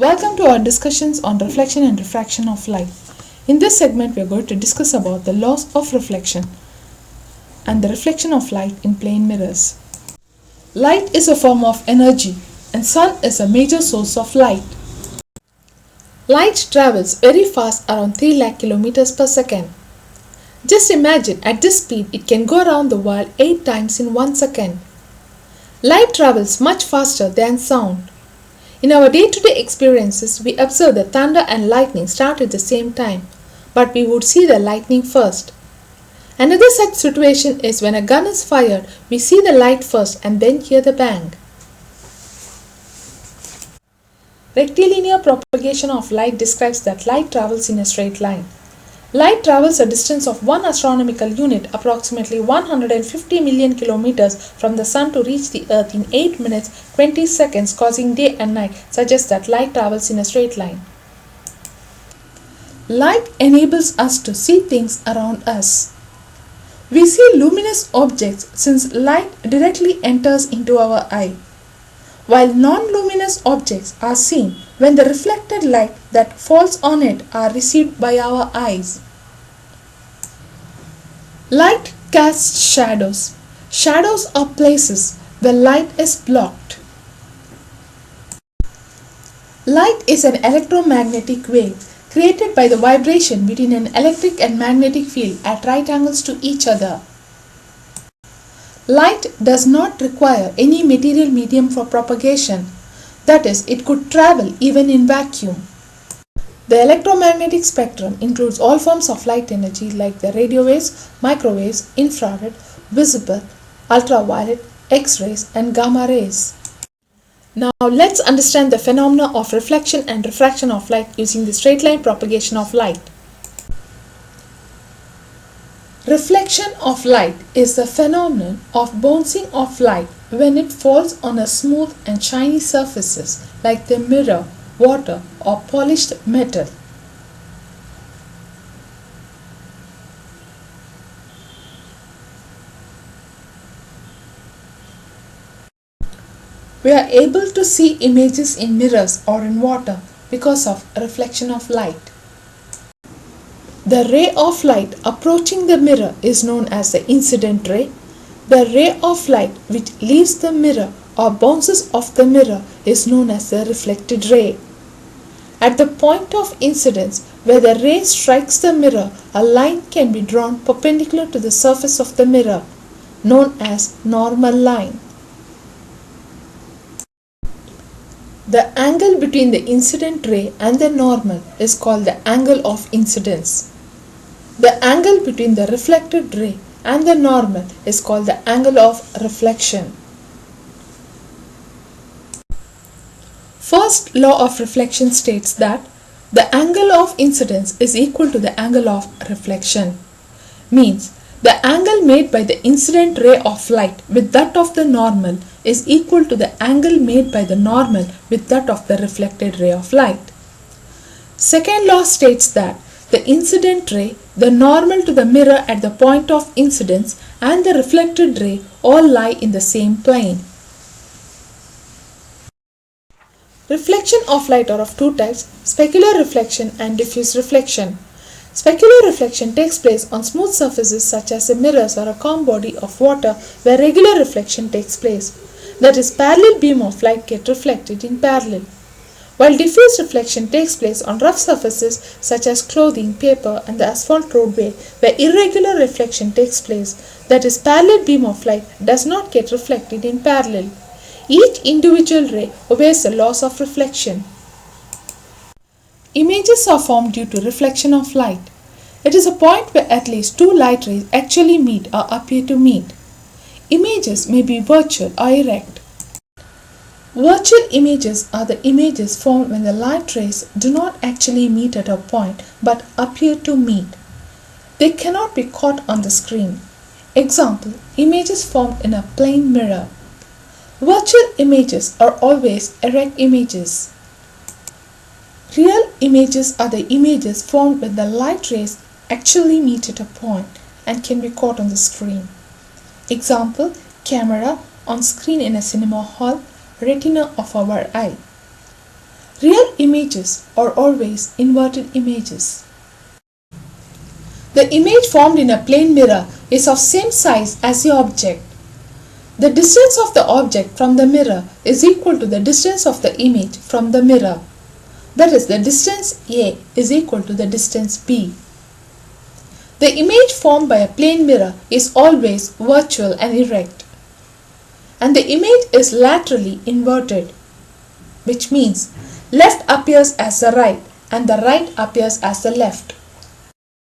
Welcome to our discussions on reflection and refraction of light. In this segment, we are going to discuss about the laws of reflection and the reflection of light in plane mirrors. Light is a form of energy and sun is a major source of light. Light travels very fast, around 3 lakh kilometers per second. Just imagine at this speed it can go around the world 8 times in 1 second. Light travels much faster than sound. In our day-to-day experiences, we observe that thunder and lightning start at the same time, but we would see the lightning first. Another such situation is when a gun is fired, we see the light first and then hear the bang. Rectilinear propagation of light describes that light travels in a straight line. Light travels a distance of 1 astronomical unit, approximately 150 million kilometers from the sun to reach the earth in 8 minutes 20 seconds, causing day and night, suggests that light travels in a straight line. Light enables us to see things around us. We see luminous objects since light directly enters into our eye, while non-luminous objects are seen when the reflected light that falls on it are received by our eyes. Light casts shadows. Shadows are places where light is blocked. Light is an electromagnetic wave created by the vibration between an electric and magnetic field at right angles to each other. Light does not require any material medium for propagation, that is, it could travel even in vacuum. The electromagnetic spectrum includes all forms of light energy like the radio waves, microwaves, infrared, visible, ultraviolet, X-rays and gamma rays. Now let's understand the phenomena of reflection and refraction of light using the straight line propagation of light. Reflection of light is the phenomenon of bouncing of light when it falls on a smooth and shiny surfaces like the mirror, water or polished metal. We are able to see images in mirrors or in water because of reflection of light. The ray of light approaching the mirror is known as the incident ray. The ray of light which leaves the mirror or bounces off the mirror is known as the reflected ray. At the point of incidence where the ray strikes the mirror, a line can be drawn perpendicular to the surface of the mirror, known as normal line. The angle between the incident ray and the normal is called the angle of incidence. The angle between the reflected ray and the normal is called the angle of reflection. First law of reflection states that the angle of incidence is equal to the angle of reflection. Means the angle made by the incident ray of light with that of the normal is equal to the angle made by the normal with that of the reflected ray of light. Second law states that the incident ray, the normal to the mirror at the point of incidence and the reflected ray all lie in the same plane. Reflection of light are of two types, specular reflection and diffuse reflection. Specular reflection takes place on smooth surfaces such as mirrors or a calm body of water where regular reflection takes place. That is, parallel beam of light get reflected in parallel. While diffuse reflection takes place on rough surfaces such as clothing, paper and the asphalt roadway where irregular reflection takes place, that is, parallel beam of light does not get reflected in parallel. Each individual ray obeys the laws of reflection. Images are formed due to reflection of light. It is a point where at least two light rays actually meet or appear to meet. Images may be virtual or erect. Virtual images are the images formed when the light rays do not actually meet at a point but appear to meet. They cannot be caught on the screen. Example, images formed in a plane mirror. Virtual images are always erect images. Real images are the images formed when the light rays actually meet at a point and can be caught on the screen. Example, camera on screen in a cinema hall, retina of our eye. Real images are always inverted images. The image formed in a plane mirror is of same size as the object. The distance of the object from the mirror is equal to the distance of the image from the mirror. That is, the distance A is equal to the distance B. The image formed by a plane mirror is always virtual and erect. And the image is laterally inverted, which means left appears as the right and the right appears as the left.